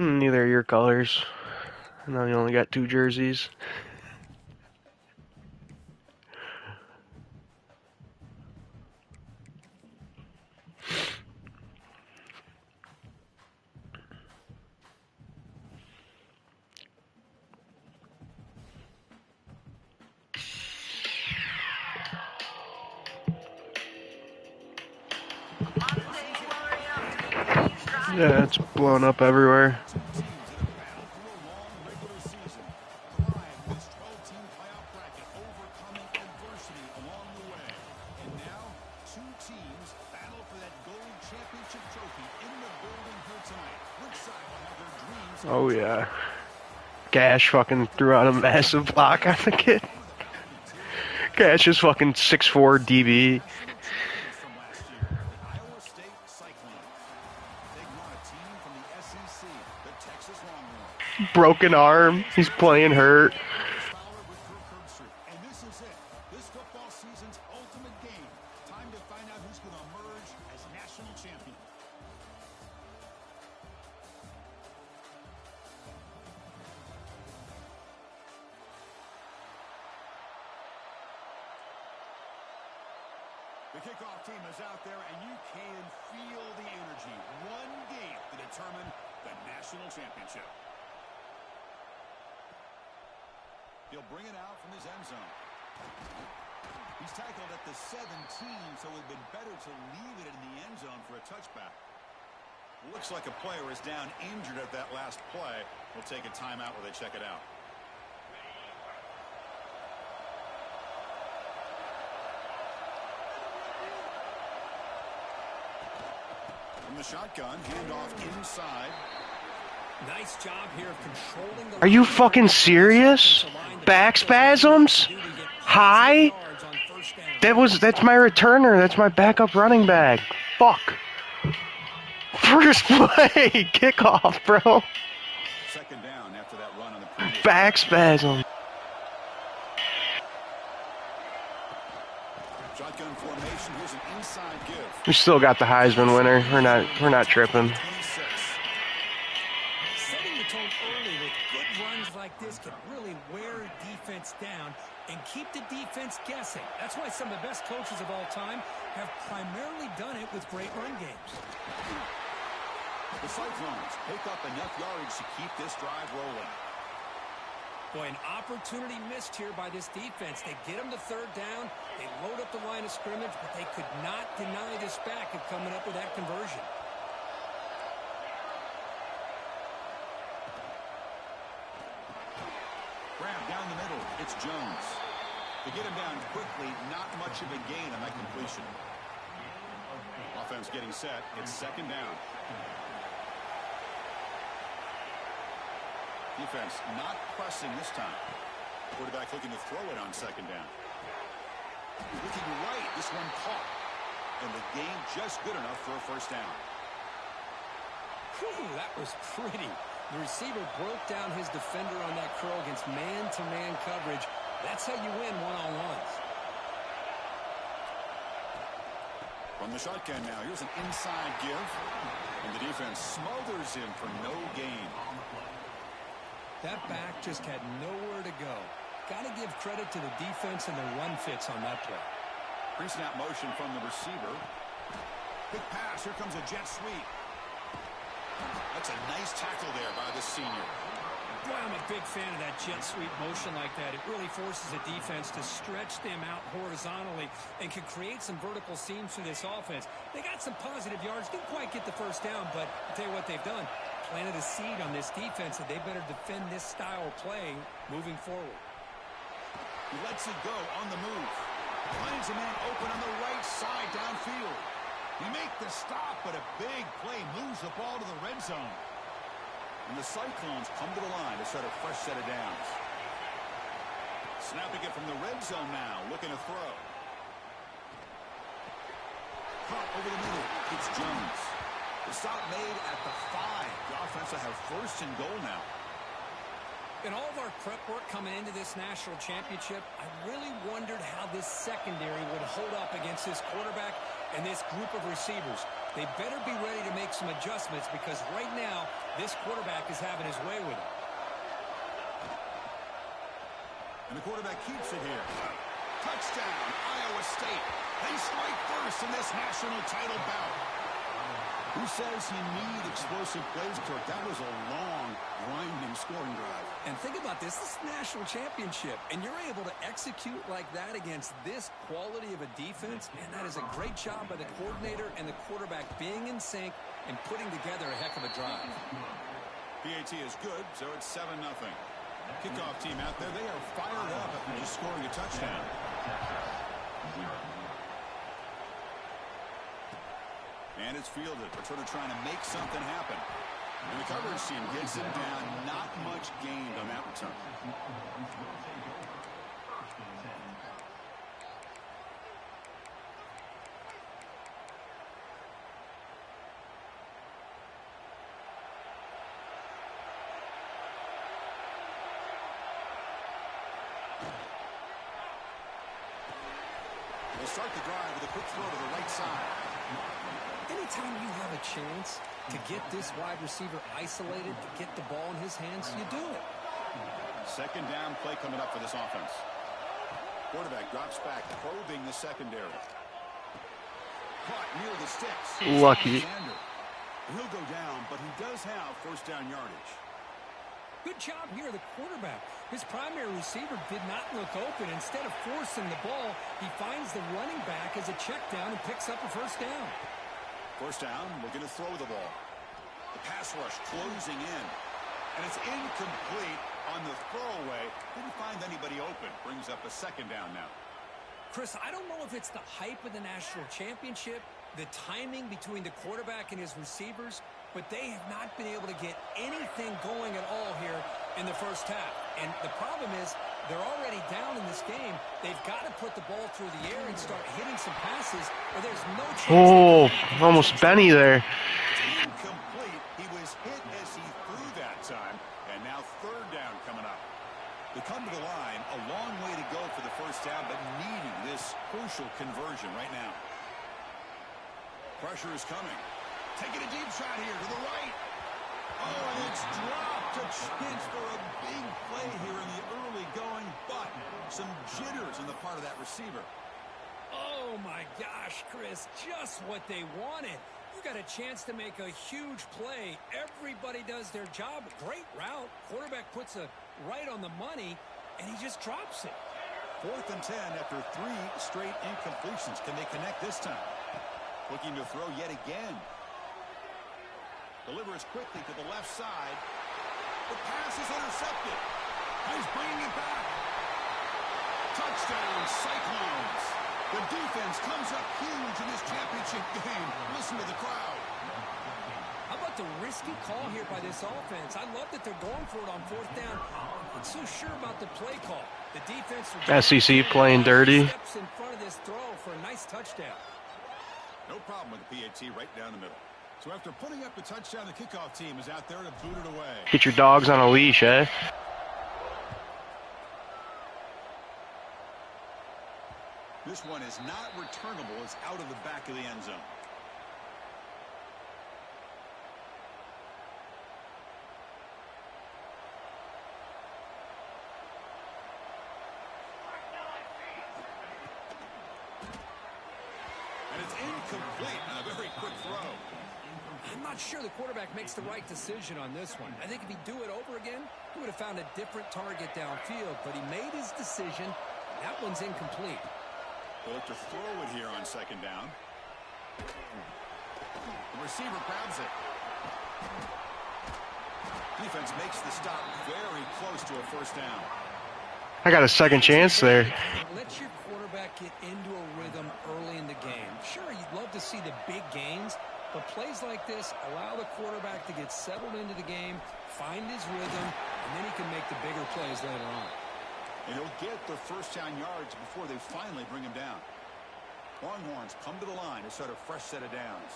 Neither are your colors. Now you only got 2 jerseys. Yeah, it's blown up everywhere. Oh yeah. Gash fucking threw out a massive block on the kid. Gash is fucking 6'4" DB. Broken arm. He's playing hurt. The kickoff team is out there, and you can feel the energy. One game to determine the national championship. He'll bring it out from his end zone. He's tackled at the 17, so it would have been better to leave it in the end zone for a touchback. Looks like a player is down injured at that last play. We'll take a timeout where they check it out. From the shotgun, handoff inside. Nice job here of controlling the. Are you fucking serious? Back spasms? High? That's my returner. That's my backup running back. Fuck. First play. Kickoff, bro. Second down after that run on the previous. Back spasm. Shotgun formation. Here's an inside give. We still got the Heisman winner. We're not tripping. Setting the tone early with good runs like this can really wear defense down and keep the defense guessing. That's why some of the best coaches of all time have primarily done it with great run games. The Cyclones pick up enough yardage to keep this drive rolling. Boy, an opportunity missed here by this defense. They get them to third down. They load up the line of scrimmage, but they could not deny this back of coming up with that conversion. Grab down the middle. It's Jones. To get him down quickly, not much of a gain on that completion. Offense getting set. It's second down. Defense not pressing this time. Quarterback looking to throw it on second down. Looking right. This one caught. And the game just good enough for a first down. Whew, that was pretty. The receiver broke down his defender on that curl against man-to-man coverage. That's how you win one-on-ones. From the shotgun now, here's an inside give. And the defense smothers him for no gain. That back just had nowhere to go. Got to give credit to the defense and the run fits on that play. Pre-snap motion from the receiver. Big pass. Here comes a jet sweep. That's a nice tackle there by the senior. Boy, I'm a big fan of that jet sweep motion like that. It really forces a defense to stretch them out horizontally and can create some vertical seams for this offense. They got some positive yards. Didn't quite get the first down, but I'll tell you what they've done. Planted a seed on this defense that they better defend this style of play moving forward. He lets it go on the move. Finds a man open on the right side downfield. He makes the stop, but a big play moves the ball to the red zone. And the Cyclones come to the line to start a fresh set of downs. Snapping it from the red zone now, looking to throw. Caught over the middle. It's Jones. The stop made at the 5. The offense will have first and goal now. In all of our prep work coming into this national championship, I really wondered how this secondary would hold up against this quarterback And this group of receivers, they better be ready to make some adjustments because right now, this quarterback is having his way with it. And the quarterback keeps it here. Touchdown, Iowa State. They strike first in this national title bout. Who says you need explosive plays, Kirk? That was a long, grinding scoring drive. And think about this. This is a national championship, and you're able to execute like that against this quality of a defense, and that is a great job by the coordinator and the quarterback being in sync and putting together a heck of a drive. PAT is good, so it's 7-0. Kickoff team out there, they are fired up after just scoring a touchdown. And it's fielded. Returner trying to make something happen. And the coverage team gets it down. Not much gained on that return. They'll start the drive with a quick throw to the right side. Anytime you have a chance to get this wide receiver isolated, to get the ball in his hands, you do it. Second down play coming up for this offense. Quarterback drops back, probing the secondary. Caught near the sticks. Lucky. He'll go down, but he does have first down yardage. Good job here, the quarterback. His primary receiver did not look open. Instead of forcing the ball, he finds the running back as a check down and picks up a first down. First down, looking to throw the ball. The pass rush closing in. And it's incomplete on the throwaway. Didn't find anybody open. Brings up a second down now. Chris, I don't know if it's the hype of the national championship, the timing between the quarterback and his receivers, but they have not been able to get anything going at all here in the first half. And the problem is they're already down in this game. They've got to put the ball through the air and start hitting some passes, or there's no chance. Oh, almost Benny there. Incomplete. He was hit as he threw that time. And now third down coming up. They come to the line. A long way to go for the first down, but needing this crucial conversion right now. Pressure is coming. Taking a deep shot here to the right. Oh, and it's dropped. A chance for a big play here in the early going, but some jitters on the part of that receiver. Oh, my gosh, Chris, just what they wanted. You got a chance to make a huge play. Everybody does their job. Great route. Quarterback puts it right on the money, and he just drops it. 4th and 10 after 3 straight incompletions. Can they connect this time? Looking to throw yet again. Delivers quickly to the left side. The pass is intercepted. He's bringing it back. Touchdown, Cyclones. The defense comes up huge in this championship game. Listen to the crowd. How about the risky call here by this offense? I love that they're going for it on 4th down. I'm not so sure about the play call. The defense SEC playing dirty. Steps in front of this throw for a nice touchdown. No problem with the PAT right down the middle. So after putting up the touchdown, the kickoff team is out there to boot it away. Get your dogs on a leash, eh? This one is not returnable. It's out of the back of the end zone. And it's incomplete. A very quick throw. I'm not sure the quarterback makes the right decision on this one. I think if he'd do it over again, he would have found a different target downfield, but he made his decision. That one's incomplete. They'll look to throw it here on 2nd down. The receiver grabs it. Defense makes the stop very close to a first down. I got a second chance there. Let your quarterback get into a rhythm early in the game. Sure, you'd love to see the big gains, but plays like this allow the quarterback to get settled into the game, find his rhythm, and then he can make the bigger plays later on. And he'll get the first down yards before they finally bring him down. Longhorns come to the line to start a fresh set of downs.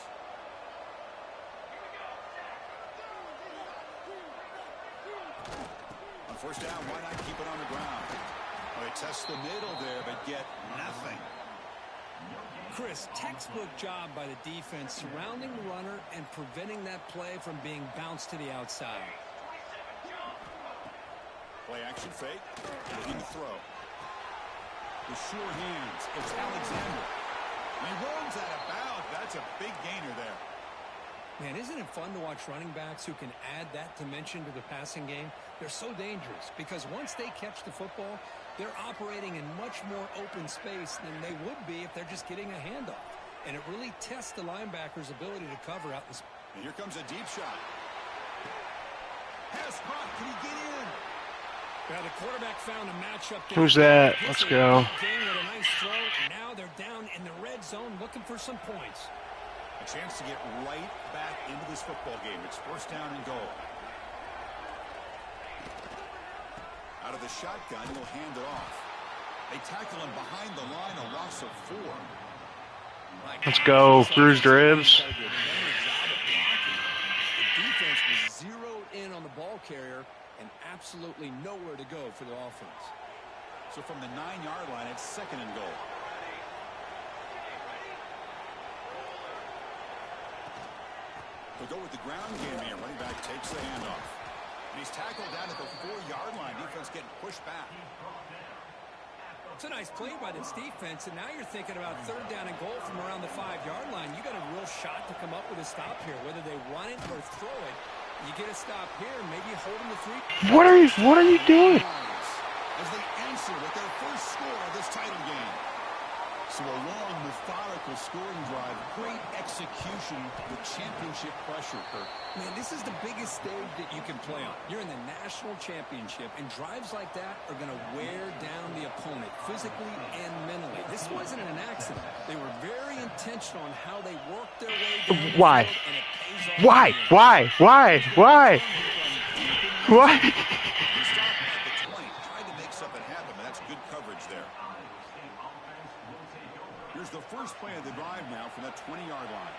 On first down, why not keep it on the ground? Well, they test the middle there, but get nothing. Chris, textbook job by the defense surrounding the runner and preventing that play from being bounced to the outside. Play action fake. Looking to throw. With sure hands, it's Alexander. He rolls out of bounds. That's a big gainer there. Man, isn't it fun to watch running backs who can add that dimension to the passing game? They're so dangerous because once they catch the football, they're operating in much more open space than they would be if they're just getting a handoff. And it really tests the linebacker's ability to cover out the space. And here comes a deep shot. Pass caught. Can he get in? Well, the quarterback found a matchup there. Who's that? Let's go. With a nice throw. Now they're down in the red zone looking for some points. A chance to get right back into this football game. It's first down and goal. Out of the shotgun, he'll hand it off. They tackle him behind the line, a loss of 4. Let's go, bruised ribs. The defense was zeroed in on the ball carrier and absolutely nowhere to go for the offense. So from the 9-yard line, it's second and goal. They'll go with the ground game here. Running back takes the handoff. And he's tackled down at the 4-yard line. Defense getting pushed back. It's a nice play by this defense, and now you're thinking about third down and goal from around the 5-yard line. You got a real shot to come up with a stop here, whether they run it or throw it. You get a stop here, maybe hold them to 3. What are you doing? As they answer with their first score of this title game. So a long, methodical scoring drive. Great execution with championship pressure, Kirk. Man, this is the biggest stage that you can play on. You're in the national championship, and drives like that are going to wear down the opponent physically and mentally. This wasn't an accident. They were very intentional on how they worked their way down the Why? field, and it pays off. Why? He stopped at the 20, tried to make something happen, but that's good coverage there. Here's the first play of the drive now from that 20-yard line.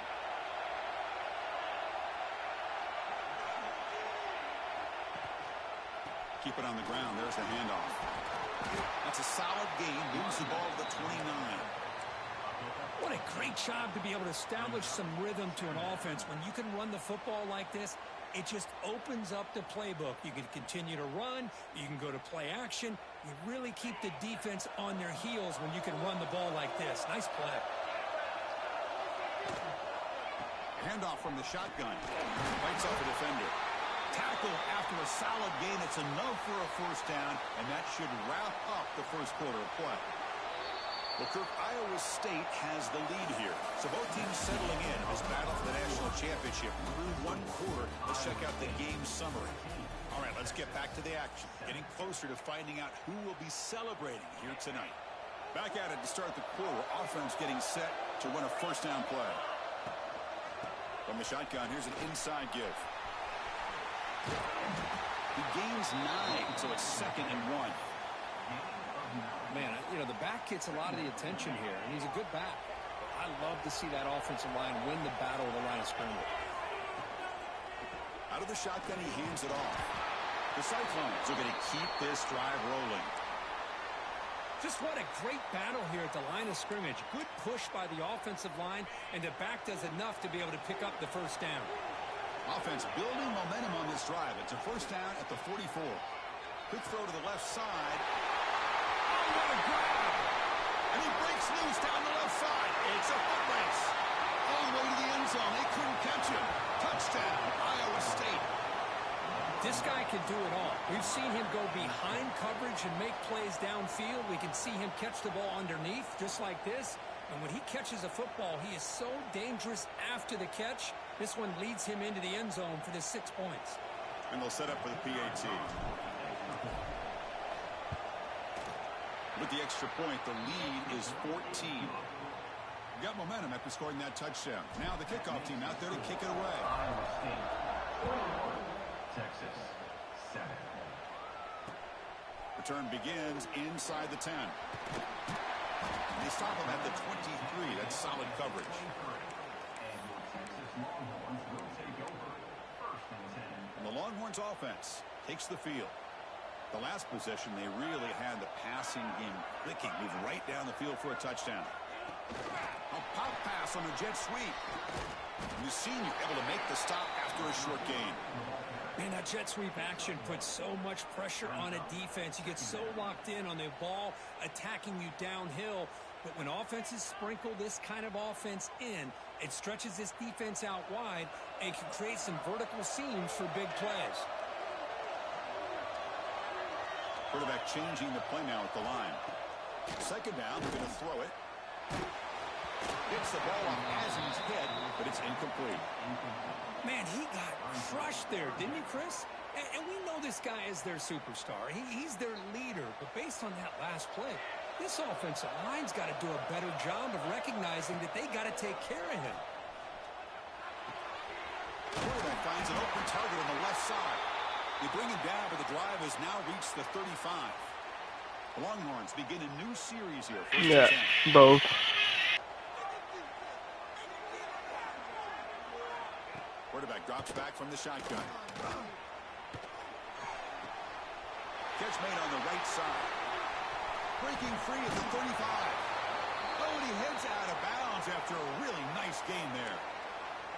Keep it on the ground. There's the handoff. That's a solid gain. Moves the ball to the 29. What a great job to be able to establish some rhythm to an offense. When you can run the football like this, it just opens up the playbook. You can continue to run. You can go to play action. You really keep the defense on their heels when you can run the ball like this. Nice play. Handoff from the shotgun. Bites off the defender. Tackle after a solid gain. It's enough for a first down, and that should wrap up the first quarter of play. Well, Kirk, Iowa State has the lead here. So both teams settling in this battle for the national championship through one quarter. Let's check out the game summary. All right, let's get back to the action. Getting closer to finding out who will be celebrating here tonight. Back at it to start the quarter. Offense getting set to run a first down play. From the shotgun, here's an inside give. He gains 9, so it's second and 1. Man, you know, the back gets a lot of the attention here, and he's a good back. I love to see that offensive line win the battle of the line of scrimmage. Out of the shotgun, he hands it off. The Cyclones are going to keep this drive rolling. Just what a great battle here at the line of scrimmage. Good push by the offensive line, and the back does enough to be able to pick up the first down. Offense building momentum on this drive. It's a first down at the 44. Quick throw to the left side. Oh, what a grab! And he breaks loose down the left side. It's a foot race. All the way to the end zone. They couldn't catch him. Touchdown, Iowa State. This guy can do it all. We've seen him go behind coverage and make plays downfield. We can see him catch the ball underneath, just like this. And when he catches a football, he is so dangerous after the catch. This one leads him into the end zone for the 6 points. And they'll set up for the PAT. With the extra point, the lead is 14. Got momentum after scoring that touchdown. Now the kickoff team out there to kick it away. Texas, 7. Return begins inside the 10. They stop him at the 23. That's solid coverage. And the Longhorns offense takes the field. The last possession, they really had the passing game clicking. Moved right down the field for a touchdown. A pop pass on a jet sweep. And the senior able to make the stop after a short gain. Man, that jet sweep action puts so much pressure on a defense. You get so locked in on the ball attacking you downhill. But when offenses sprinkle this kind of offense in, it stretches this defense out wide and can create some vertical seams for big plays. Quarterback changing the play now at the line. Second down, they're going to throw it. Gets the ball off Azzy's head, but it's incomplete. Man, he got crushed there, didn't he, Chris? And we know this guy is their superstar. He's their leader. But based on that last play, this offensive line's got to do a better job of recognizing that they got to take care of him. Quarterback finds an open target on the left side. They bring him down, but the drive has now reached the 35. The Longhorns begin a new series here. Yeah, both. Quarterback drops back from the shotgun. Catch made on the right side. Breaking free at the 35. Oh, and he heads out of bounds after a really nice gain there.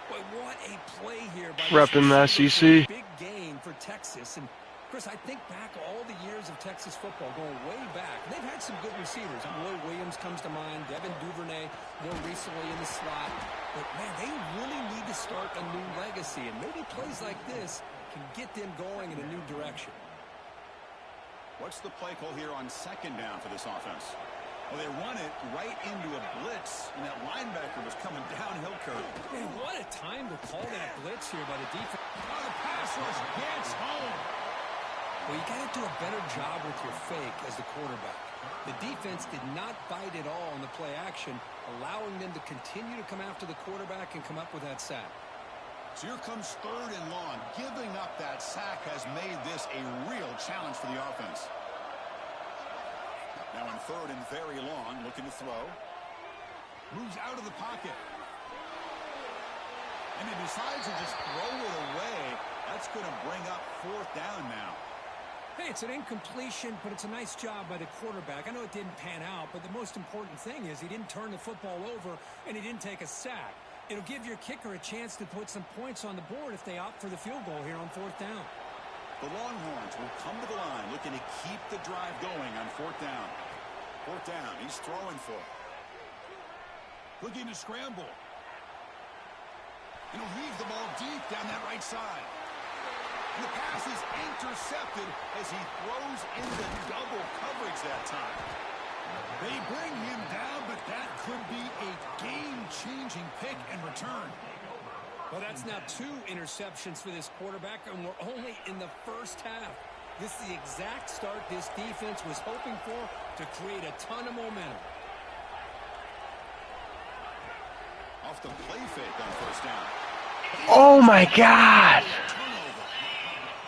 Boy, what a play here by Repping the SEC. Big gain for Texas. And Chris, I think back all the years of Texas football, going way back. They've had some good receivers. Roy Williams comes to mind, Devin Duvernay more recently in the slot. But, man, they really need to start a new legacy. And maybe plays like this can get them going in a new direction. What's the play call here on second down for this offense? Well, they run it right into a blitz, and that linebacker was coming downhill curve. Man, what a time to call that blitz here by the defense. Oh, the pass rush gets home. Well, you got to do a better job with your fake as the quarterback. The defense did not bite at all in the play action, allowing them to continue to come after the quarterback and come up with that sack. So here comes third and long. Giving up that sack has made this a real challenge for the offense. Now on third and very long, looking to throw. Moves out of the pocket. And he decides to just throw it away. That's going to bring up fourth down now. Hey, it's an incompletion, but it's a nice job by the quarterback. I know it didn't pan out, but the most important thing is he didn't turn the football over and he didn't take a sack. It'll give your kicker a chance to put some points on the board if they opt for the field goal here on fourth down. The Longhorns will come to the line looking to keep the drive going on fourth down. Fourth down, he's throwing for it. Looking to scramble. And he'll heave the ball deep down that right side. And the pass is intercepted as he throws into double coverage that time. They bring him down, but that could be a game-changing pick and return. Well, that's now 2 interceptions for this quarterback, and we're only in the first half. This is the exact start this defense was hoping for to create a ton of momentum. Off the play fake on first down. Oh my God!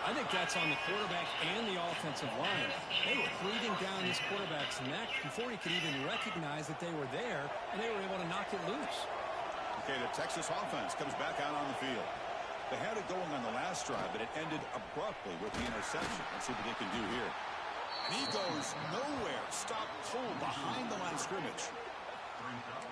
I think that's on the quarterback and the offensive line. They were breathing down this quarterback's neck before he could even recognize that they were there, and they were able to knock it loose. Okay, the Texas offense comes back out on the field. They had it going on the last drive, but it ended abruptly with the interception. Let's see what they can do here. And he goes nowhere. Stop pulled behind the line of scrimmage.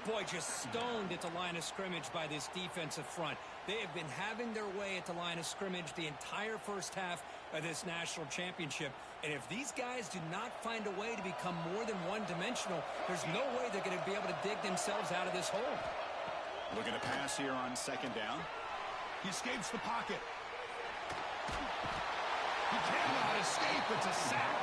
Boy, just stoned at the line of scrimmage by this defensive front. They have been having their way at the line of scrimmage the entire first half of this national championship. And if these guys do not find a way to become more than one-dimensional, there's no way they're going to be able to dig themselves out of this hole. Looking to pass here on second down. He escapes the pocket. He cannot escape. It's a sack.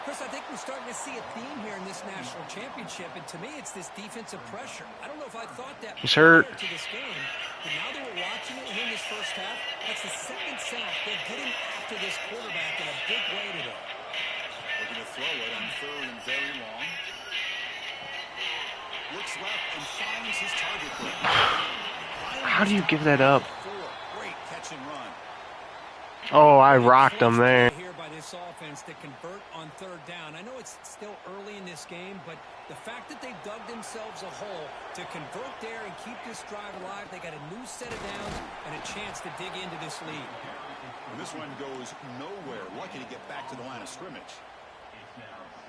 Chris, I think we're starting to see a theme here in this national championship, and to me, it's this defensive pressure. I don't know if I thought that He's hurt. prior to this game, but now that we're watching it here in this first half, that's the second sack. They're getting after this quarterback in a big way today. Looking to throw it on third and very long. Looks left and finds his target. How do you give that up? Great catch and run. Oh, I rocked him there. Here by this offense to convert on third down. I know it's still early in this game, but the fact that they've dug themselves a hole to convert there and keep this drive alive, they got a new set of downs and a chance to dig into this lead. And this one goes nowhere. Lucky to get back to the line of scrimmage.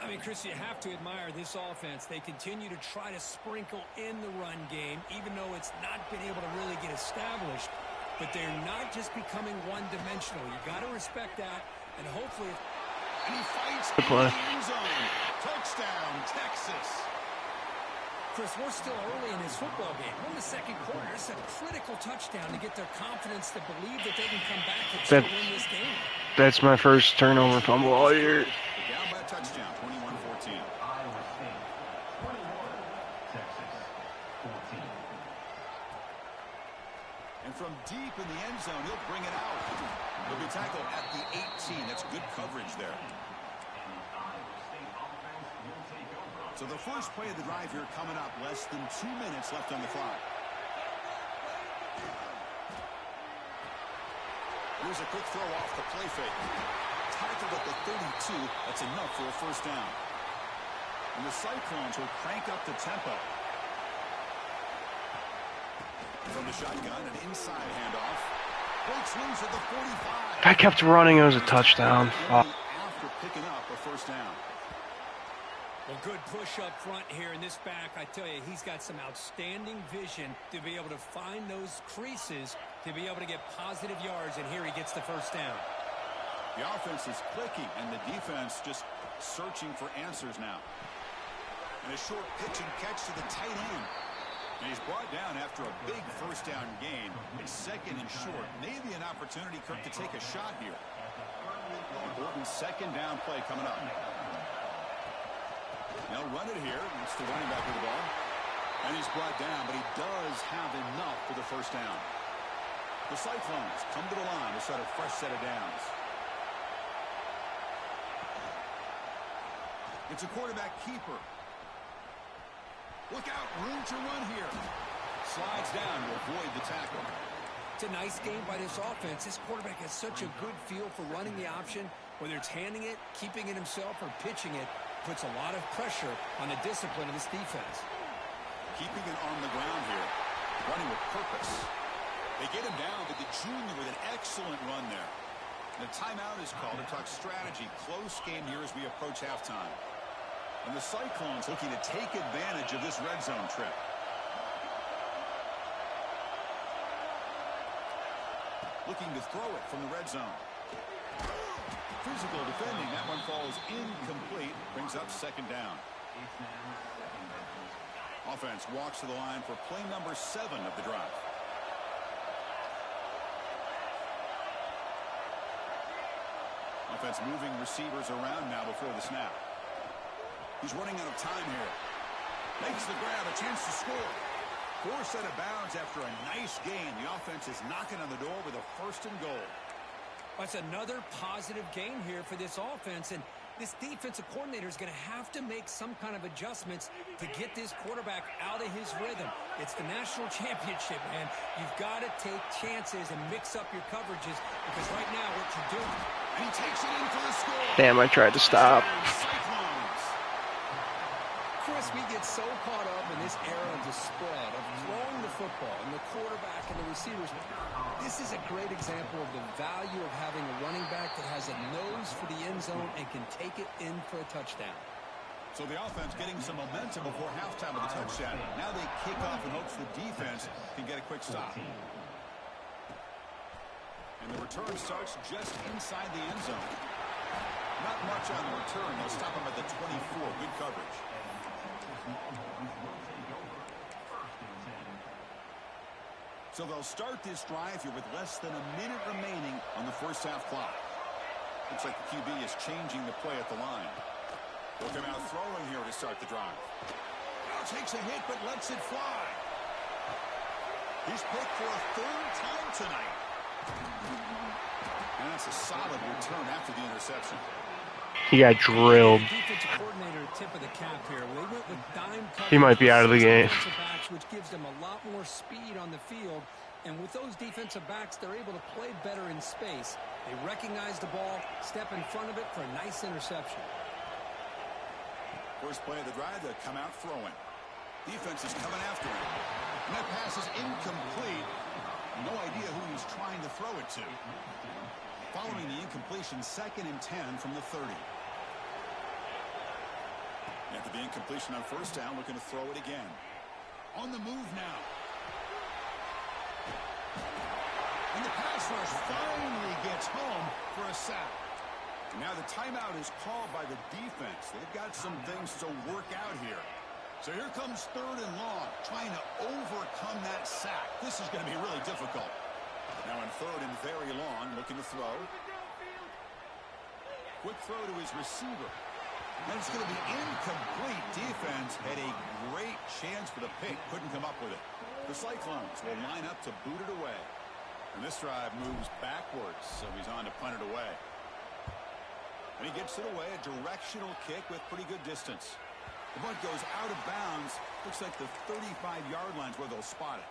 I mean, Chris, you have to admire this offense. They continue to try to sprinkle in the run game, even though it's not been able to really get established. But they're not just becoming one-dimensional. You got to respect that, and hopefully... And he fights Good play. in the end zone. Touchdown, Texas. Chris, we're still early in this football game. We're in the second quarter. It's a critical touchdown to get their confidence to believe that they can come back and still win this game. That's my first turnover fumble all year. Down by a touchdown, 21-14. Iowa State 21, Texas 14. And from deep in the end zone, he'll bring it out. He'll be tackled at the 18. That's good coverage there. So the first play of the drive here coming up. Less than 2 minutes left on the clock. Here's a quick throw off the play fake. Tackled at the 32. That's enough for a first down. And the Cyclones will crank up the tempo. From the shotgun, an inside handoff. Breaks loose at the 45. If I kept running, it was a touchdown. Fuck. After picking up a first down. Well, good push up front here in this back. I tell you, he's got some outstanding vision to be able to find those creases, to be able to get positive yards, and here he gets the first down. The offense is clicking, and the defense just searching for answers now. And a short pitch and catch to the tight end. And he's brought down after a big first down gain. It's second and short. Maybe an opportunity, Kirk, to take a shot here. Important second down play coming up. They'll run it here. It's the running back with the ball. And he's brought down, but he does have enough for the first down. The Cyclones come to the line to start a fresh set of downs. It's a quarterback keeper. Look out, room to run here. Slides down to avoid the tackle. It's a nice game by this offense. This quarterback has such a good feel for running the option, whether it's handing it, keeping it himself, or pitching it. Puts a lot of pressure on the discipline of this defense. Keeping it on the ground here. Running with purpose. They get him down, but the junior with an excellent run there. And a timeout is called to talk strategy. Close game here as we approach halftime. And the Cyclones looking to take advantage of this red zone trip. Looking to throw it from the red zone. Physical defending. That one falls incomplete. Brings up second down. Offense walks to the line for play number 7 of the drive. Offense moving receivers around now before the snap. He's running out of time here. Makes the grab, a chance to score. Forced out of bounds after a nice gain. The offense is knocking on the door with a first and goal. That's another positive game here for this offense, and this defensive coordinator is going to have to make some kind of adjustments to get this quarterback out of his rhythm. It's the national championship, man. You've got to take chances and mix up your coverages, because right now what you're doing. And he takes it in for the score. Damn, I tried to stop. Chris, we get so caught up in this era of the spread, of throwing the football, and the quarterback and the receivers. This is a great example of the value of having a running back that has a nose for the end zone and can take it in for a touchdown. So the offense getting some momentum before halftime with the touchdown. Now they kick off in hopes the defense can get a quick stop. And the return starts just inside the end zone. Not much on the return. They'll stop him at the 24. Good coverage. So they'll start this drive here with less than a minute remaining on the first half clock. Looks like the QB is changing the play at the line. They'll come out throwing here to start the drive. Now takes a hit but lets it fly. He's picked for a 3rd time tonight. And that's a solid return after the interception. He got drilled. Defensive coordinator tip of the cap here. They went with dime coverage. He might be out of the game. Backs, which gives them a lot more speed on the field. And with those defensive backs, they're able to play better in space. They recognize the ball, step in front of it for a nice interception. First play of the drive, they come out throwing. Defense is coming after him. And that pass is incomplete. No idea who he's trying to throw it to. Following the incompletion, 2nd and 10 from the 30. After the incompletion on first down, looking to throw it again. On the move now. And the pass rush finally gets home for a sack. And now the timeout is called by the defense. They've got some things to work out here. So here comes 3rd and long, trying to overcome that sack. This is going to be really difficult. Now in 3rd and very long, looking to throw. Quick throw to his receiver. And it's going to be incomplete. Defense had a great chance for the pick. Couldn't come up with it. The Cyclones will line up to boot it away. And this drive moves backwards, so he's on to punt it away. And he gets it away, a directional kick with pretty good distance. The punt goes out of bounds. Looks like the 35-yard line is where they'll spot it.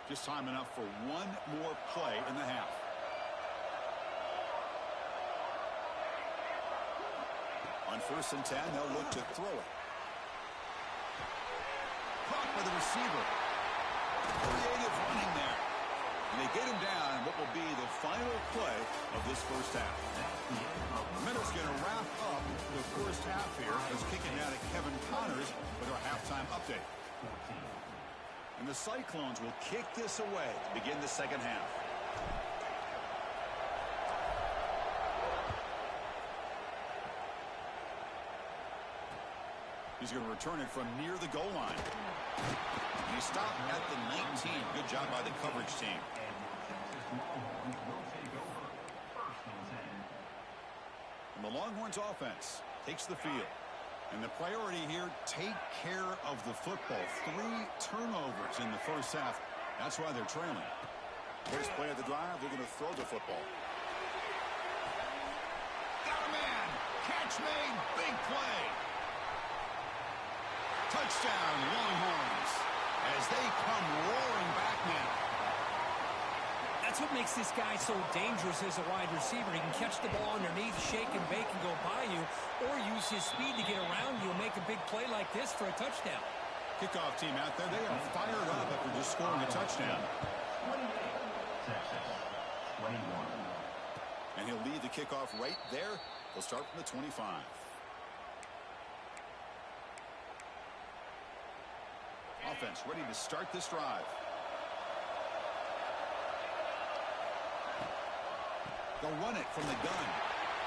Just time enough for one more play in the half. On 1st and 10, they'll look to throw it. Caught by the receiver. Creative running there. And they get him down in what will be the final play of this first half. Minutes going to wrap up the first half here as kicking out at Kevin Connors with our halftime update. And the Cyclones will kick this away to begin the second half. He's going to return it from near the goal line. And he stopped at the 19. Good job by the coverage team. And the Longhorns offense takes the field. And the priority here, take care of the football. 3 turnovers in the first half. That's why they're trailing. First play of the drive, they're going to throw the football. Got a man. Catch made. Big play. Touchdown, Longhorns, as they come roaring back now. That's what makes this guy so dangerous as a wide receiver. He can catch the ball underneath, shake and bake and go by you, or use his speed to get around you and make a big play like this for a touchdown. Kickoff team out there, they are fired up after just scoring a touchdown. 21. And he'll lead the kickoff right there. They'll start from the 25. Offense ready to start this drive. They'll run it from the gun.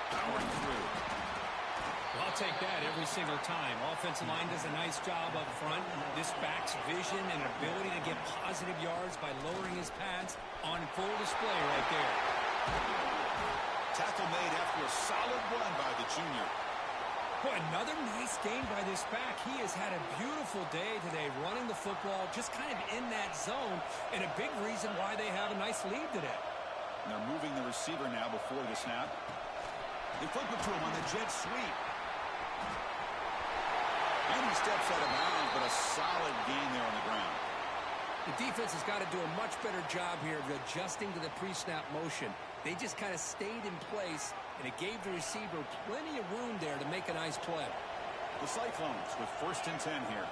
Powering through. Well, I'll take that every single time. Offensive line does a nice job up front. This back's vision and ability to get positive yards by lowering his pads on full display right there. Tackle made after a solid run by the junior. Boy, another nice game by this back. He has had a beautiful day today running the football, just kind of in that zone, and a big reason why they have a nice lead today. They're moving the receiver now before the snap. They flip it to him on the jet sweep. And he steps out of bounds, but a solid gain there on the ground. The defense has got to do a much better job here of adjusting to the pre-snap motion. They just kind of stayed in place, and it gave the receiver plenty of room there to make a nice play. The Cyclones with 1st and 10 here.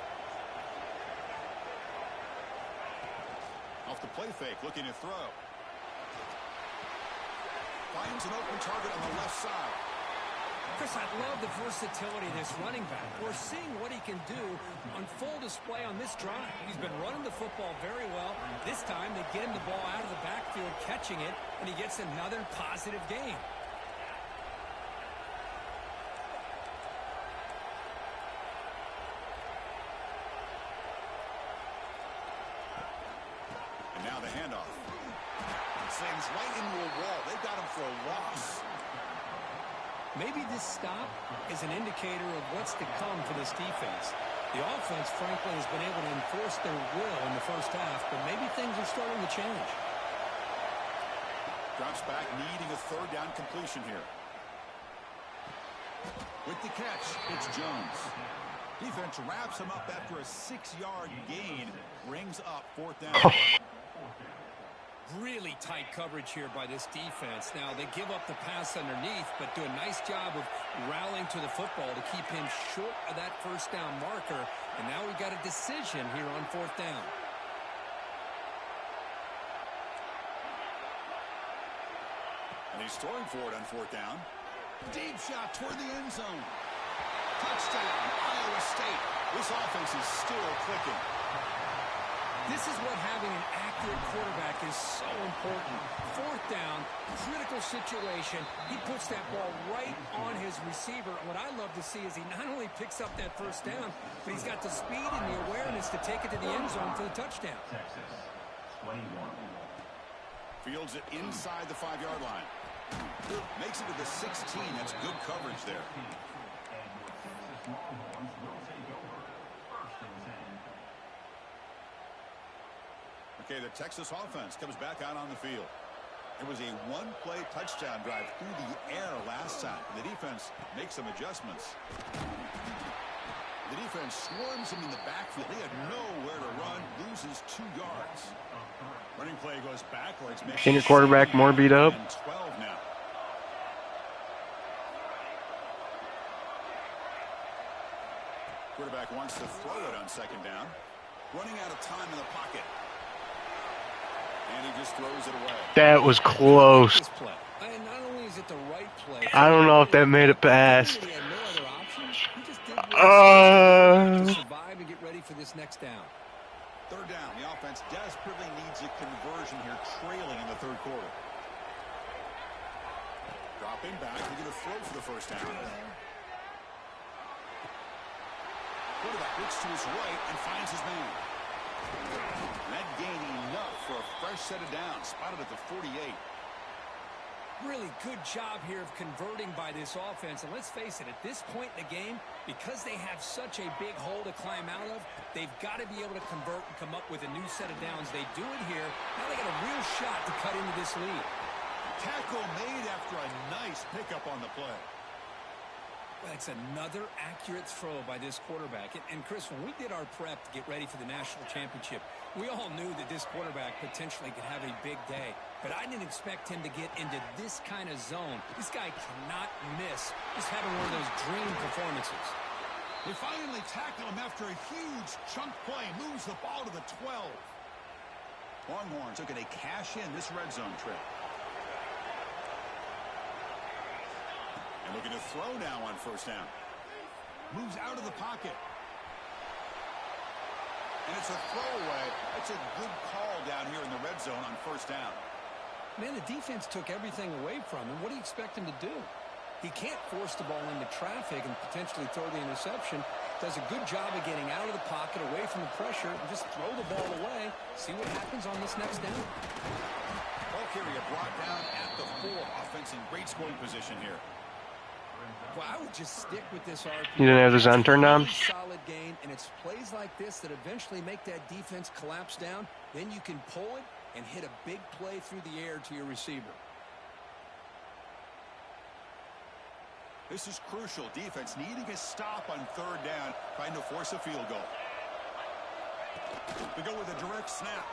Off the play fake, looking to throw. Finds an open target on the left side. Chris, I love the versatility of this running back. We're seeing what he can do on full display on this drive. He's been running the football very well. This time they get him the ball out of the backfield, catching it, and he gets another positive gain. And now the handoff. Slings right into a wall. They've got him for a loss. Maybe this stop is an indicator of what's to come for this defense. The offense, frankly, has been able to enforce their will in the first half, but maybe things are starting to change. Drops back, needing a 3rd down completion here. With the catch, it's Jones. Defense wraps him up after a 6-yard gain, brings up 4th down. Really tight coverage here by this defense. Now, they give up the pass underneath, but do a nice job of rallying to the football to keep him short of that 1st down marker. And now we've got a decision here on 4th down. And he's throwing for it on 4th down. Deep shot toward the end zone. State. This offense is still clicking. This is what having an accurate quarterback is so important. Fourth down, critical situation. He puts that ball right on his receiver. What I love to see is he not only picks up that first down, but he's got the speed and the awareness to take it to the end zone for the touchdown. Texas, 21. Fields it inside the 5-yard line. Makes it to the 16. That's good coverage there. Okay, the Texas offense comes back out on the field. It was a one-play touchdown drive through the air last time. The defense makes some adjustments. The defense swarms him in the backfield. He had nowhere to run, loses 2 yards. Running play goes backwards. Senior quarterback more beat up. 12 now. Quarterback wants to throw it on second down. Running out of time in the pocket. And he just throws it away. That was close. And not only is it the right play, I don't know if that made it past. he had no other option. He just did to survive and get ready for this next down. Third down. The offense desperately needs a conversion here, trailing in the third quarter. Dropping back. We're going to throw for the first down. Quarterback looks to his right and finds his man. That gain enough for a fresh set of downs. Spotted at the 48. Really good job here of converting by this offense. And let's face it, at this point in the game, because they have such a big hole to climb out of, they've got to be able to convert and come up with a new set of downs. They do it here. Now they got a real shot to cut into this lead. Tackle made after a nice pickup on the play. Well, it's another accurate throw by this quarterback. And Chris, when we did our prep to get ready for the national championship, we all knew that this quarterback potentially could have a big day. But I didn't expect him to get into this kind of zone. This guy cannot miss. Just having one of those dream performances. They finally tackle him after a huge chunk play. Moves the ball to the 12. Longhorns looking to cash in this red zone trip. And looking to throw now on first down. Moves out of the pocket. And it's a throwaway. That's a good call down here in the red zone on first down. Man, the defense took everything away from him. What do you expect him to do? He can't force the ball into traffic and potentially throw the interception. Does a good job of getting out of the pocket, away from the pressure, and just throw the ball away. See what happens on this next down. Ball carrier brought down at the 4. Offense in great scoring position here. Well, I would just stick with this RP. You didn't have the zone turned down? Solid gain, and it's plays like this that eventually make that defense collapse down. Then you can pull it and hit a big play through the air to your receiver. This is crucial. Defense needing a stop on third down, trying to force a field goal. They go with a direct snap.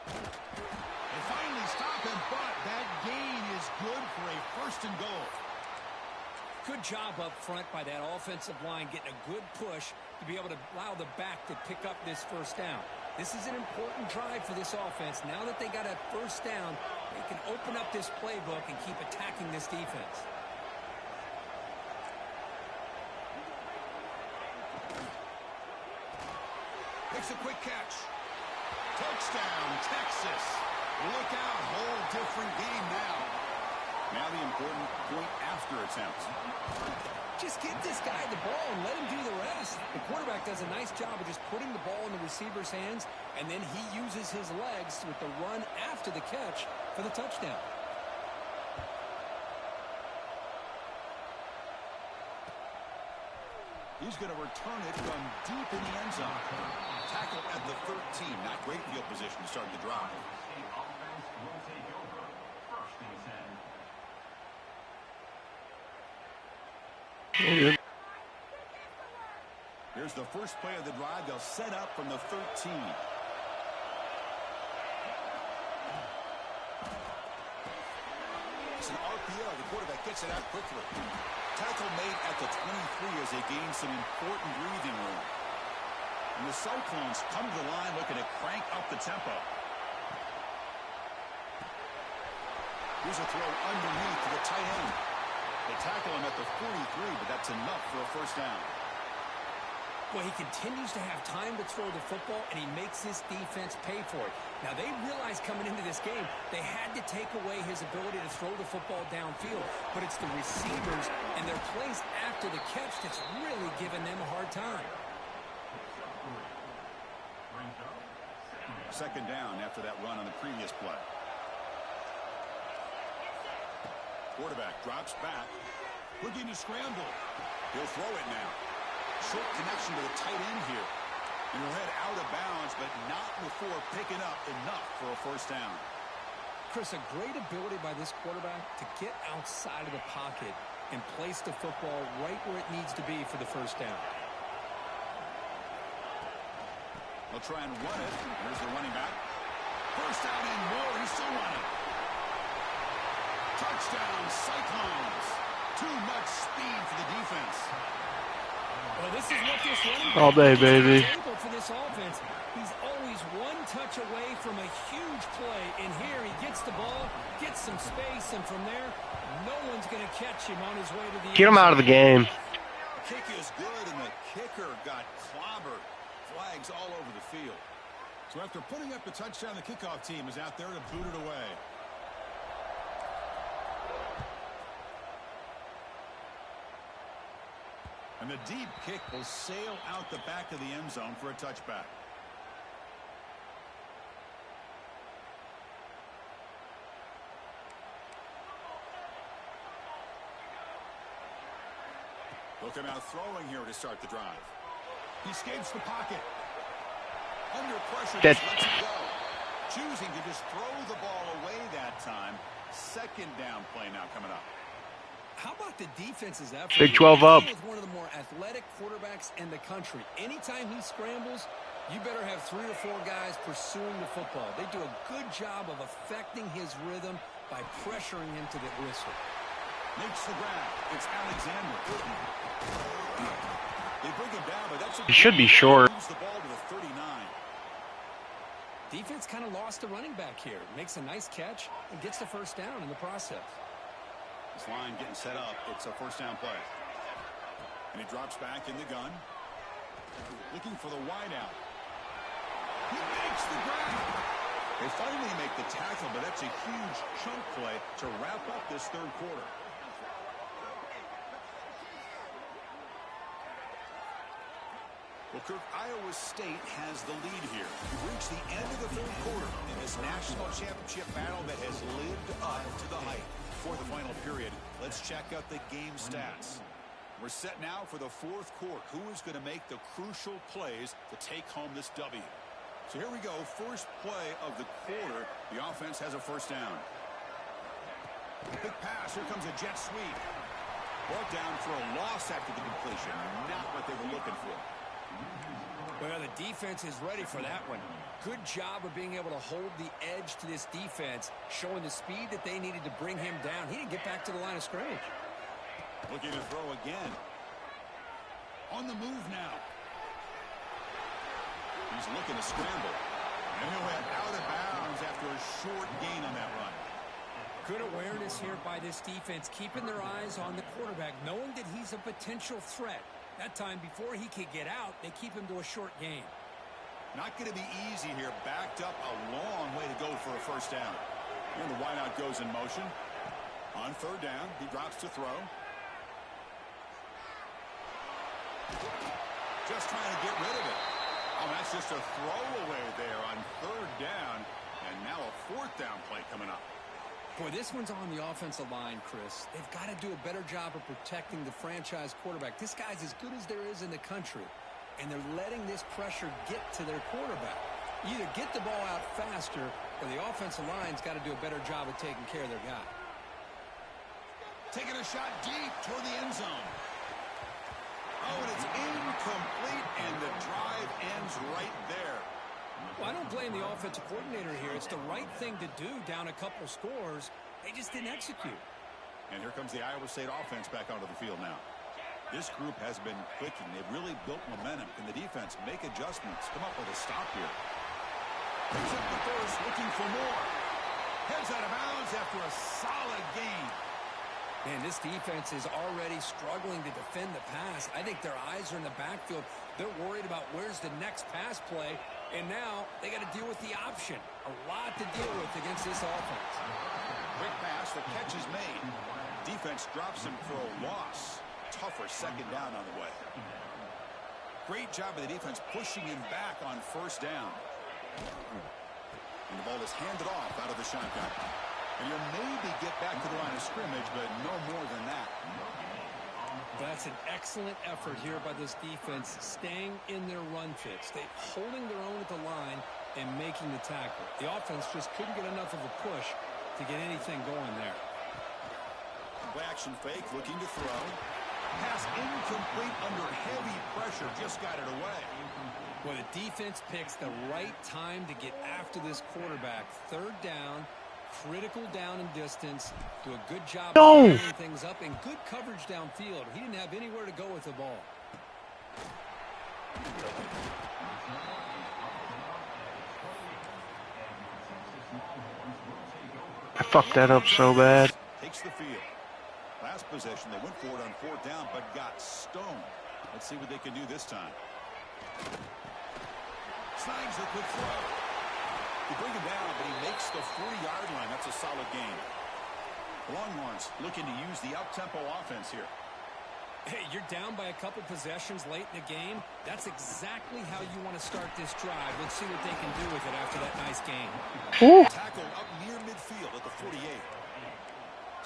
They finally stop him, but that gain is good for a first and goal. Good job up front by that offensive line, getting a good push to be able to allow the back to pick up this first down. This is an important drive for this offense. Now that they got a first down, they can open up this playbook and keep attacking this defense. Makes a quick catch. Touchdown, Texas. Look out, whole different game now. Now the important point after attempts. Just get this guy the ball and let him do the rest. The quarterback does a nice job of just putting the ball in the receiver's hands, and then he uses his legs with the run after the catch for the touchdown. He's going to return it from deep in the end zone. Tackle at the 13. Not great field position to start the drive. Here's the first play of the drive. They'll set up from the 13. It's an RPO. The quarterback gets it out quickly. Tackle made at the 23 as they gain some important breathing room. And the Cyclones come to the line looking to crank up the tempo. Here's a throw underneath to the tight end. They tackle him at the 43, but that's enough for a first down. Well, he continues to have time to throw the football, and he makes his defense pay for it. Now, they realized coming into this game they had to take away his ability to throw the football downfield, but it's the receivers and their plays after the catch that's really giving them a hard time. Second down after that run on the previous play. Quarterback drops back, looking to scramble. He'll throw it now. Short connection to the tight end here. And he'll head out of bounds, but not before picking up enough for a first down. Chris, a great ability by this quarterback to get outside of the pocket and place the football right where it needs to be for the first down. They'll try and run it. Here's the running back. First down and more. He's still running. Touchdown, Cyclones. Too much speed for the defense. Well, this is what this running All day, baby. For this offense, he's always one touch away from a huge play. And here he gets the ball, gets some space, and from there, no one's going to catch him on his way to the Get him out of the game. The kick is good, and the kicker got clobbered. Flags all over the field. So after putting up the touchdown, the kickoff team is out there to boot it away. And the deep kick will sail out the back of the end zone for a touchback. Looking out throwing here to start the drive. He escapes the pocket. Under pressure, just lets it go. Choosing to just throw the ball away that time. Second down play now coming up. How about the defense's effort? Big 12 up. He is one of the more athletic quarterbacks in the country. Anytime he scrambles, you better have 3 or 4 guys pursuing the football. They do a good job of affecting his rhythm by pressuring him to the whistle. Makes the grab. It's Alexander. They bring him down, but that's He should be short. Moves the ball to the 39. Defense kind of lost the running back here. Makes a nice catch and gets the first down in the process. This line getting set up. It's a first down play. And he drops back in the gun. Looking for the wideout. He makes the grab. They finally make the tackle, but that's a huge chunk play to wrap up this third quarter. Well, Kirk, Iowa State has the lead here. We've reached the end of the third quarter in this national championship battle that has lived up to the hype. For the final period, let's check out the game stats. We're set now for the fourth quarter. Who is going to make the crucial plays to take home this W? So here we go. First play of the quarter. The offense has a first down. Big pass. Here comes a jet sweep. Brought down for a loss after the completion. Not what they were looking for. Well, the defense is ready for that one. Good job of being able to hold the edge to this defense, showing the speed that they needed to bring him down. He didn't get back to the line of scrimmage. Looking to throw again. On the move now. He's looking to scramble. And he'll head out of bounds after a short gain on that run. Good awareness here by this defense, keeping their eyes on the quarterback, knowing that he's a potential threat. That time, before he could get out, they keep him to a short gain. Not going to be easy here. Backed up a long way to go for a first down. And the wideout goes in motion. On third down, he drops to throw. Just trying to get rid of it. Oh, that's just a throwaway there on third down. And now a fourth down play coming up. Boy, this one's on the offensive line, Chris. They've got to do a better job of protecting the franchise quarterback. This guy's as good as there is in the country, and they're letting this pressure get to their quarterback. Either get the ball out faster, or the offensive line's got to do a better job of taking care of their guy. Taking a shot deep toward the end zone. Oh, and it's incomplete, and the drive ends right there. Well, I don't blame the offensive coordinator here. It's the right thing to do down a couple scores. They just didn't execute. And here comes the Iowa State offense back onto the field now. This group has been clicking. They've really built momentum. Can the defense make adjustments? Come up with a stop here. Picks up the first, looking for more. Heads out of bounds after a solid gain. And this defense is already struggling to defend the pass. I think their eyes are in the backfield. They're worried about where's the next pass play. And now they got to deal with the option. A lot to deal with against this offense. Quick pass. The catch is made. Defense drops him for a loss. Tougher second down on the way. Great job of the defense pushing him back on first down. And the ball is handed off out of the shotgun. And you'll maybe get back to the line of scrimmage, but no more than that. That's an excellent effort here by this defense, staying in their run fits. They're holding their own at the line and making the tackle. The offense just couldn't get enough of a push to get anything going there. Play action fake, looking to throw. Pass incomplete under heavy pressure, just got it away. Well, the defense picks the right time to get after this quarterback. Third down. Critical down and distance. Do a good job of clearing things up and good coverage downfield. He didn't have anywhere to go with the ball. I fucked that up so bad. Takes the field. Last possession, they went for it on fourth down, but got stoned. Let's see what they can do this time. Snags the quick throw. They bring him down, but he makes the 40-yard line. That's a solid gain. The Longhorns looking to use the up-tempo offense here. Hey, you're down by a couple possessions late in the game. That's exactly how you want to start this drive. Let's see what they can do with it after that nice game. Tackle up near midfield at the 48.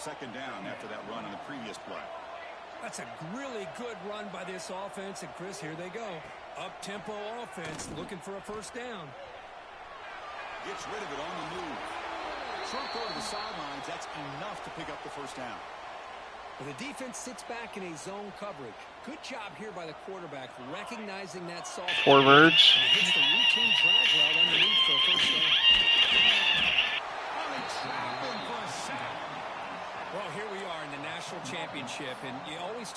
Second down after that run on the previous play. That's a really good run by this offense. And, Chris, here they go. Up-tempo offense looking for a first down. Gets rid of it on the move. Short throw to the sidelines. That's enough to pick up the first down. Well, the defense sits back in a zone coverage. Good job here by the quarterback, recognizing that soft. Forwards. Hits the routine drag route underneath for a first down. Oh, they trap him for a sack. Well, here we are in the national championship, and you always.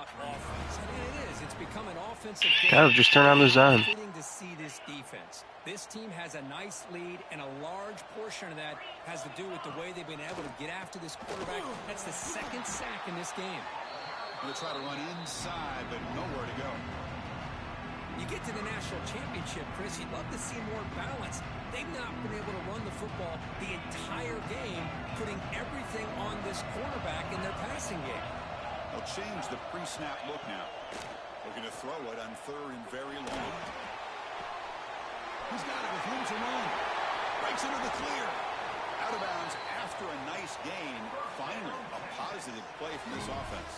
Offense. It is. It's become an offensive game. God, just turn on the zone. Fitting to see this defense. This team has a nice lead, and a large portion of that has to do with the way they've been able to get after this quarterback. That's the second sack in this game. They'll try to run inside, but nowhere to go. You get to the national championship, Chris, you'd love to see more balance. They've not been able to run the football the entire game, putting everything on this quarterback in their passing game. They'll change the pre-snap look now. Looking to throw it on third and very long. He's got it with room to run. Breaks into the clear. Out of bounds after a nice gain. Finally, a positive play from this offense.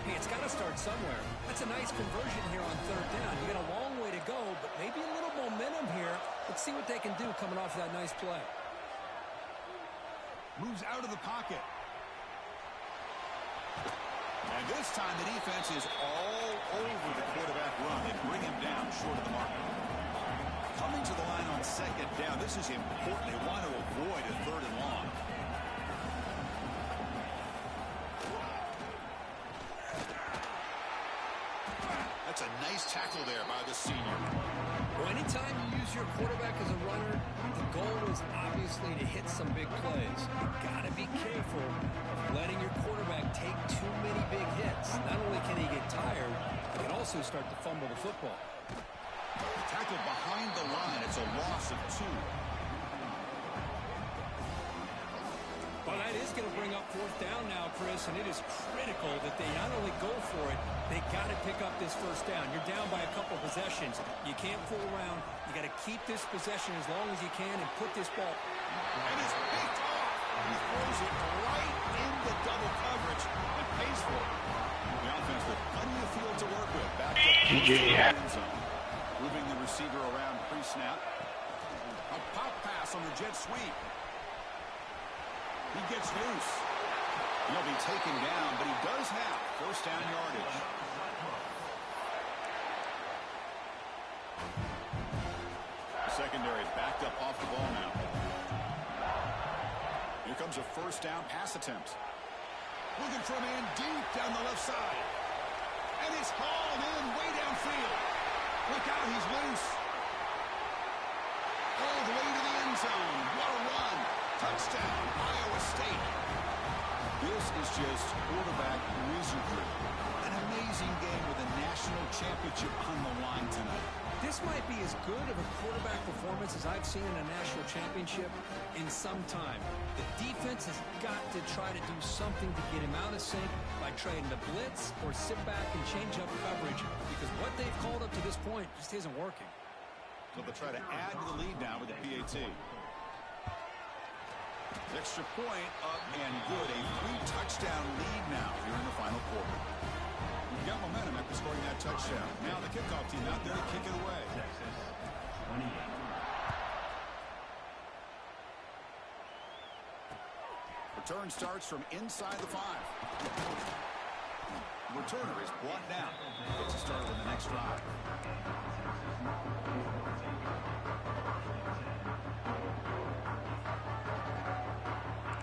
Hey, it's got to start somewhere. That's a nice conversion here on third down. You got a long way to go, but maybe a little momentum here. Let's see what they can do coming off that nice play. Moves out of the pocket. And this time the defense is all over the quarterback run. They bring him down short of the mark. Coming to the line on second down. This is important. They want to avoid a third and long. That's a nice tackle there by the senior. Well, anytime you use your quarterback as a runner, the goal is obviously to hit some big plays. You've got to be careful of letting your quarterback take too many big hits. Not only can he get tired, he can also start to fumble the football. Tackle behind the line. It's a loss of 2. Well, that is going to bring up fourth down now, Chris, and it is critical that they not only go for it, they got to pick up this first down. You're down by a couple possessions. You can't fool around. You got to keep this possession as long as you can and put this ball. And it's picked off. He throws it right into double coverage and pays for it. The offense with plenty of field to work with. Back up to the end zone. Moving the receiver around pre-snap. A pop pass on the jet sweep. He gets loose. He'll be taken down, but he does have first down yardage. The secondary is backed up off the ball now. Here comes a first down pass attempt. Looking for a man deep down the left side. And he's hauled in way downfield. Look out, he's loose. All the way to the end zone. What a run. Touchdown, Iowa State. This is just quarterback wizardry. An amazing game with a national championship on the line tonight. This might be as good of a quarterback performance as I've seen in a national championship in some time. The defense has got to try to do something to get him out of sync by trying to blitz or sit back and change up coverage, because what they've called up to this point just isn't working. So they'll try to add to the lead now with the PAT. Extra point up and good. A 3-touchdown lead now here in the final quarter. We've got momentum after scoring that touchdown. Now the kickoff team out there to kick it away. Texas, 28. Return starts from inside the 5. Returner is brought down. Gets us started with the next drive.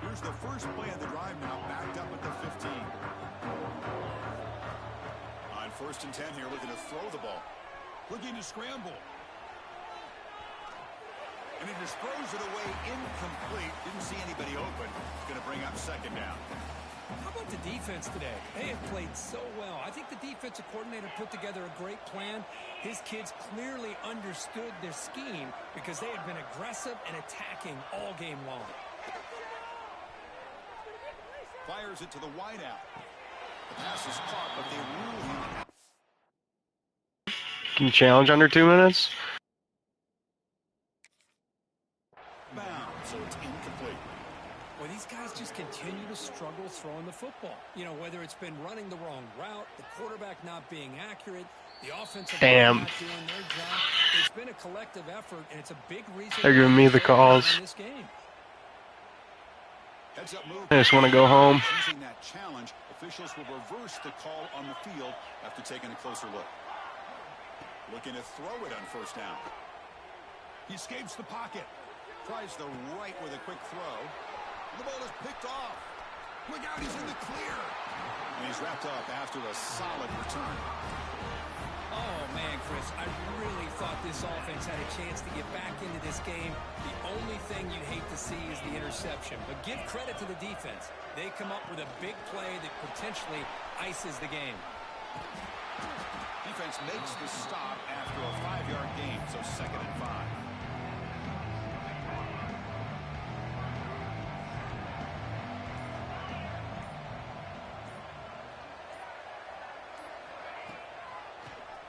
Here's the first play of the drive now, backed up at the 15. On 1st and 10 here, looking to throw the ball. Looking to scramble. And he just throws it away incomplete. Didn't see anybody open. It's going to bring up 2nd down. How about the defense today? They have played so well. I think the defensive coordinator put together a great plan. His kids clearly understood their scheme because they had been aggressive and attacking all game long. Fires it to the wideout. The pass is caught, but they rule him out. Can you challenge under 2 minutes? Bound, so it's incomplete. Well, these guys just continue to struggle throwing the football. You know, whether it's been running the wrong route, the quarterback not being accurate, the offensive line not doing their job. It's been a collective effort, and it's a big reason They're giving me the calls. in this game. Heads up move. I just want to go home. Using that challenge, officials will reverse the call on the field after taking a closer look. Looking to throw it on 1st down. He escapes the pocket. Tries the right with a quick throw. The ball is picked off. Look out, he's in the clear. And he's wrapped up after a solid return. Oh, man, Chris, I really thought this offense had a chance to get back into this game. The only thing you'd hate to see is the interception. But give credit to the defense. They come up with a big play that potentially ices the game. Defense makes the stop after a 5-yard gain, so 2nd and 5.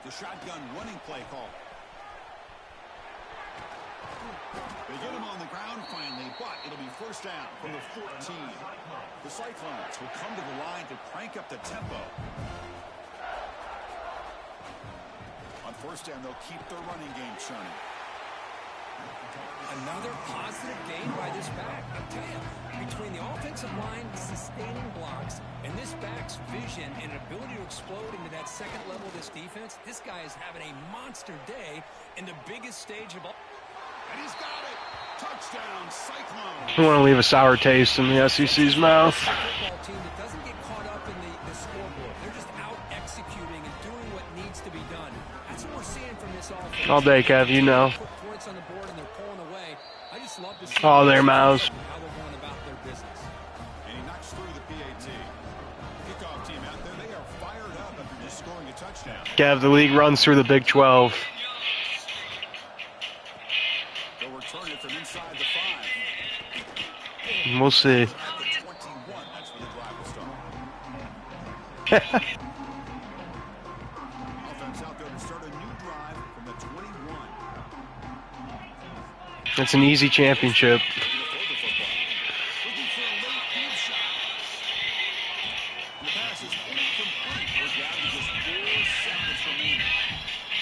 The shotgun running play call. They get him on the ground finally, but it'll be 1st down from the 14. The Cyclones will come to the line to crank up the tempo. On 1st down, they'll keep their running game churning. Another positive gain by this back. I tell you, between the offensive line sustaining blocks and this back's vision and ability to explode into that 2nd level of this defense, this guy is having a monster day in the biggest stage of all. And he's got it. Touchdown, Cyclones. I want to leave a sour taste in the SEC's mouth. It's a football team that doesn't get caught up in the scoreboard. They're just out executing and doing what needs to be done. That's what we're seeing from this offense. All day, Kev, you know. Put points on the board and they're pulling away. I just love to see Oh, their mouths. how they're going about their business. And he knocks through the PAT. Kickoff team out there, they are fired up after just scoring a touchdown. Kev, the league runs through the Big 12. They'll return it from inside the 5. We'll see. At the 21, that's where the drive will start. Offense out there to start a new drive from the 21. It's an easy championship. Looking for a late field shot. And the pass is incomplete. We're down to just 4 seconds remaining.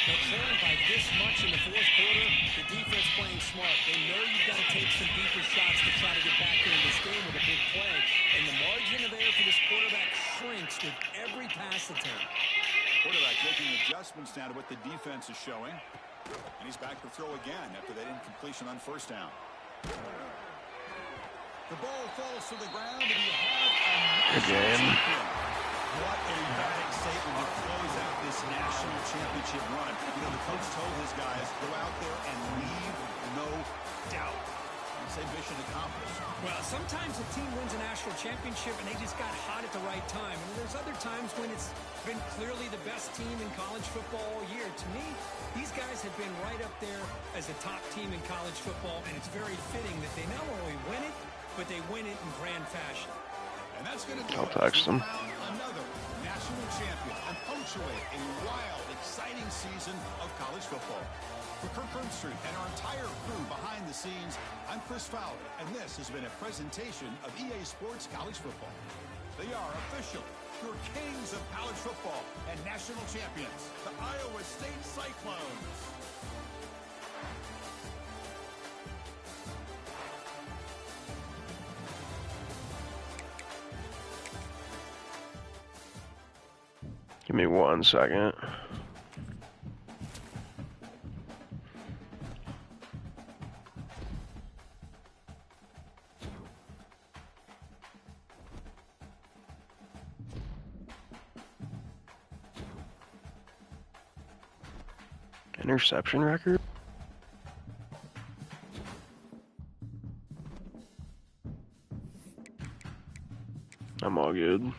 They're trailing by this much in the 4th quarter. The defense playing smart. They know you've got to take some deeper shots to try to get back into this game with a big play. And the margin of error for this quarterback shrinks with every pass attempt. Quarterback making adjustments now to what the defense is showing. And he's back to throw again after that incompletion on 1st down. The ball falls to the ground, and you have a Good game. What a emphatic statement to close out this national championship run. You know, the coach told his guys, go out there and leave no doubt. I'd say mission accomplished. Well, sometimes a team wins a national championship and they just got hot at the right time. And there's other times when it's been clearly the best team in college football all year. To me, these guys have been right up there as a top team in college football, and it's very fitting that they not only win it, but they win it in grand fashion. And that's going to I'll text them. Another national champion and punctuate a wild, exciting season of college football. For Kirk Herbstreit and our entire crew behind the scenes, I'm Chris Fowler, and this has been a presentation of EA Sports College Football. They are official, your kings of college football and national champions, the Iowa State Cyclones. Give me 1 second. Interception record? I'm all good.